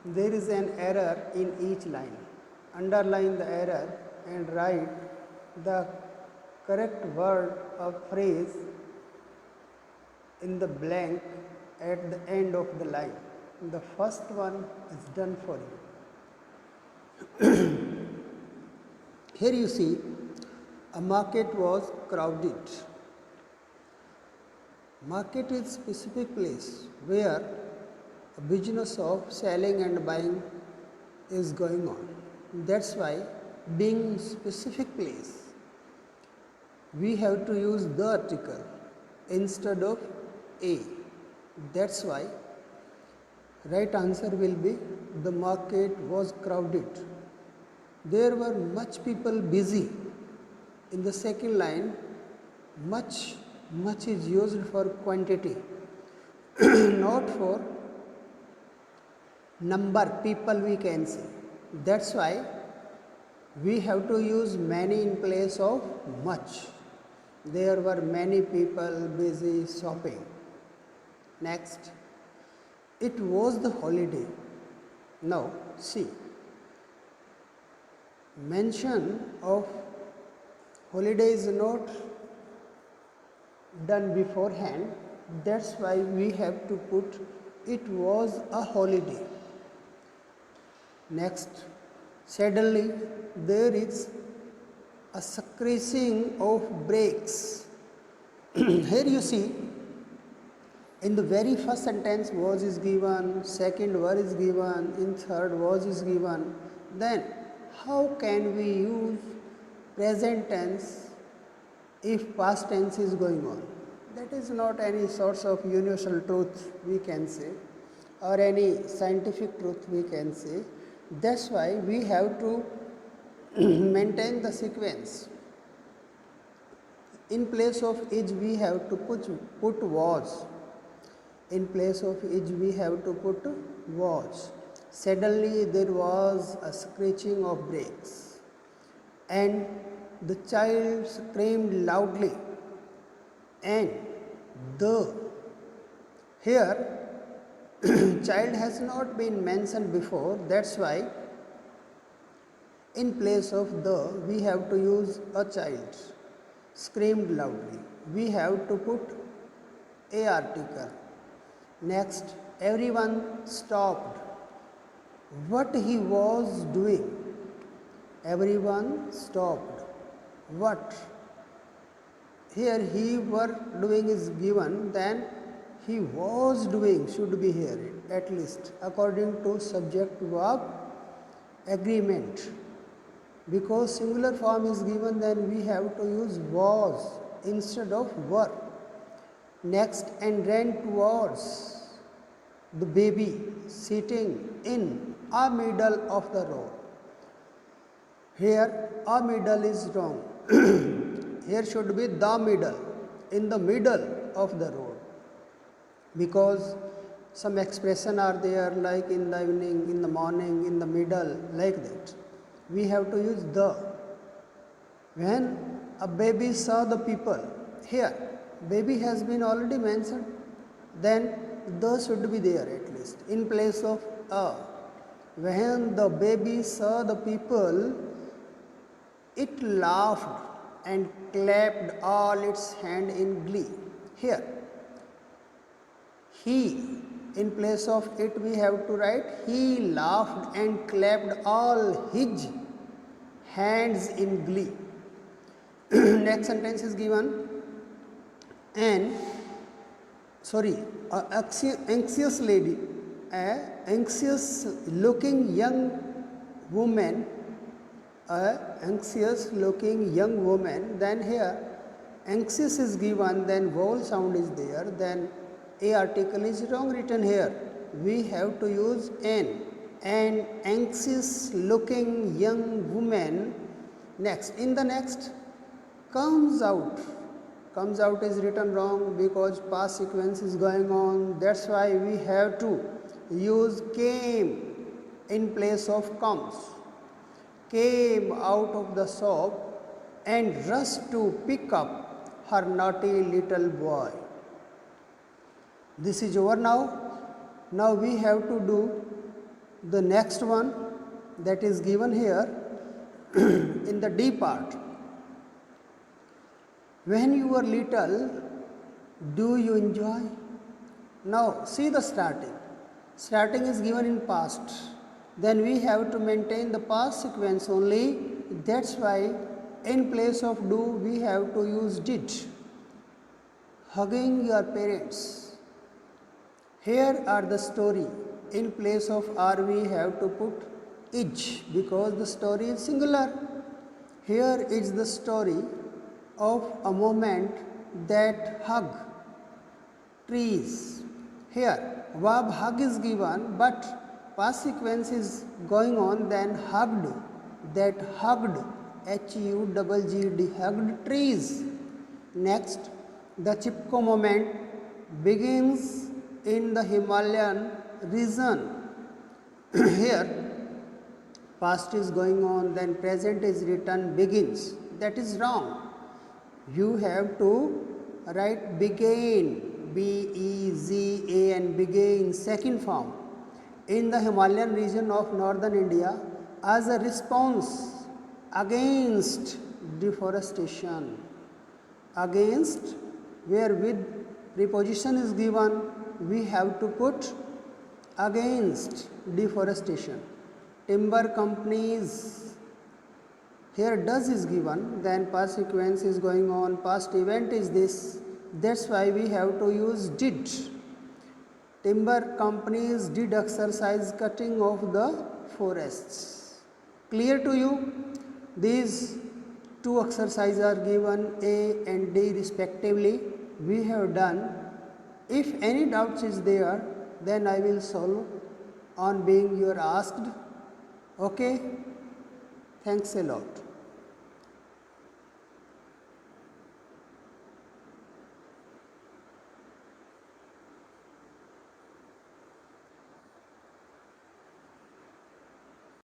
there is an error in each line. Underline the error and write the correct word or phrase in the blank at the end of the line. The first one is done for you. Here you see a market was crowded. Market is specific place where a business of selling and buying is going on. That's why being specific place, we have to use the article instead of a. That's why right answer will be the market was crowded. There were much people busy. In the second line, much is used for quantity, not for number people we can say. That's why we have to use many in place of much. There were many people busy shopping. Next, it was the holiday. Now see, mention of holiday is not done beforehand. That's why we have to put it was a holiday. Next, suddenly there is a scratching of brakes. Here you see, in the very first sentence was is given, second word is given, in third was is given. Then how can we use present tense if past tense is going on? That is not any source of universal truth we can say, or any scientific truth we can say. That's why we have to maintain the sequence. In place of is we have to put was. In place of is we have to put was. Suddenly there was a scratching of brakes, and the child screamed loudly, and the here child has not been mentioned before. That's why in place of the we have to use a child screamed loudly. We have to put a article. Next, everyone stopped what he was doing. Everyone stopped what here he were doing is given, then he was doing should be here at least according to subject verb agreement. Because singular form is given, then we have to use was instead of were. Next, and ran towards the baby sitting in a middle of the road. Here a middle is wrong. Here should be the middle, in the middle of the road, because some expression are there like in the evening, in the morning, in the middle, like that. We have to use the. When a baby saw the people, here baby has been already mentioned, then the should be there at least in place of a. When the baby saw the people, it laughed and clapped all its hand in glee. Here he, in place of it we have to write he laughed and clapped all his hands in glee. Next sentence is given, and anxious lady, anxious looking young woman, anxious looking young woman. Then here anxious is given, then vowel sound is there, then a article is wrong written here. We have to use an anxious looking young woman. Next, in the next, comes out is written wrong because past sequence is going on. That's why we have to use came in place of comes. Came out of the shop and rushed to pick up her naughty little boy. This is over now. Now we have to do The next one that is given here in the D part. When you were little, do you enjoy? Now see the starting. Starting is given in past. Then we have to maintain the past sequence only. That's why in place of do we have to use did. Hugging your parents. Here are the story. In place of are we have to put is because the story is singular. Here is the story of a moment that hug trees. Here verb hug is given but past sequence is going on, then hugged, that hugged, H-U-G-G-D, hugged trees. Next, the Chipko moment begins in the Himalayan region. Here past is going on, then present is written begins. That is wrong. You have to write began, B-E-Z-A-N, began, second form, in the Himalayan region of northern India as a response against deforestation. Against, where with preposition is given, we have to put against deforestation. Timber companies, here does is given, then past sequence is going on, past event is this, that's why we have to use did. Timber companies did exercise cutting of the forests. Clear to you? These two exercises are given A and D respectively. We have done. If any doubts is there, then I will solve on being you are asked. Okay? Thanks a lot.